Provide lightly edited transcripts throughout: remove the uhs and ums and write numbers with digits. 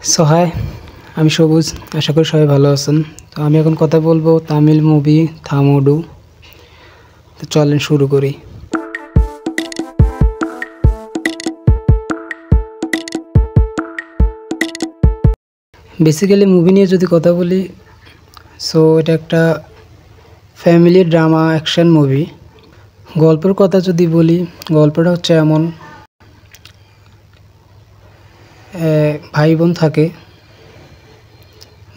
So high, আমি সবুজ। আশা করি সবাই ভালো আছেন। তো আমি এখন কথা বলবো তামিল মুভি থামোডু। তো চলেন শুরু করি। বেসিক্যালি মুভি নিয়ে যদি কথা বলি, সো এটা একটা ফ্যামিলি ড্রামা অ্যাকশন মুভি। গল্পের কথা যদি বলি, গল্পটা হচ্ছে এমন, ভাই বোন থাকে,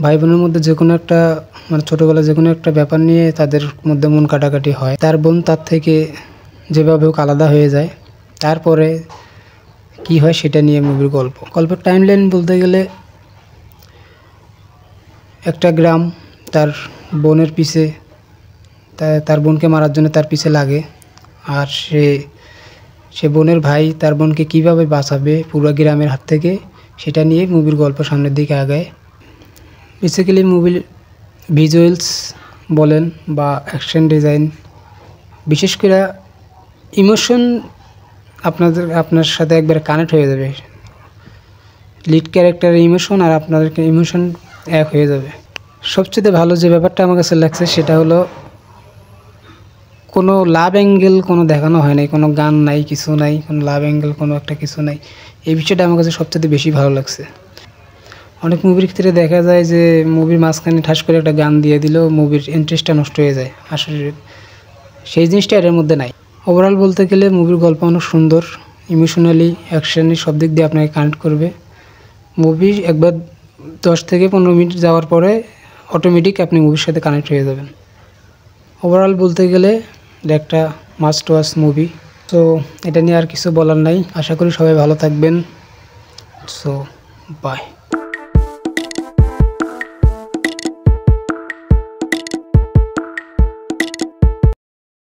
ভাই বোনের মধ্যে যে কোনো একটা ছোটোবেলায় যে কোনো একটা ব্যাপার নিয়ে তাদের মধ্যে মন কাটাকাটি হয়। তার বোন তার থেকে যেভাবে হোক আলাদা হয়ে যায়। তারপরে কি হয় সেটা নিয়ে মুভির গল্পের টাইমলাইন বলতে গেলে, একটা গ্রাম তার বোনের পিছে, তার বোনকে মারার জন্য তার পিছে লাগে। আর সে বোনের ভাই তার বোনকে কীভাবে বাঁচাবে পুরো গ্রামের হাত থেকে, সেটা নিয়ে মুভির গল্প সামনের দিকে আগায়। বেসিক্যালি মুভির ভিজুয়ালস বলেন বা অ্যাকশন ডিজাইন, বিশেষ করে ইমোশন আপনার সাথে একবারে কানেক্ট হয়ে যাবে। লিড ক্যারেক্টারের ইমোশন আর আপনাদের ইমোশন এক হয়ে যাবে। সবচেয়ে ভালো যে ব্যাপারটা আমার কাছে লাগছে সেটা হলো, কোনো লাভ অ্যাঙ্গেল কোনো দেখানো হয় নাই, কোনো গান নাই, কিছু নাই, কোনো লাভ অ্যাঙ্গেল কোনো একটা কিছু নাই। এই বিষয়টা আমার কাছে সবচেয়ে বেশি ভালো লাগছে। অনেক মুভির ক্ষেত্রে দেখা যায় যে মুভির মাঝখানে ঠাস করে একটা গান দিয়ে দিলেও মুভির ইন্টারেস্টটা নষ্ট হয়ে যায়। আসলে সেই জিনিসটা এর মধ্যে নাই। ওভারঅল বলতে গেলে মুভির গল্প অনেক সুন্দর, ইমোশনালি অ্যাকশনালি সব দিক দিয়ে আপনাকে কানেক্ট করবে। মুভি একবার 10 থেকে 15 মিনিট যাওয়ার পরে অটোমেটিক আপনি মুভির সাথে কানেক্ট হয়ে যাবেন। ওভারঅল বলতে গেলে এটা একটা মাস্ট ওয়াচ মুভি। তো এটা নিয়ে আর কিছু বলার নাই। আশা করি সবাই ভালো থাকবেন। So by.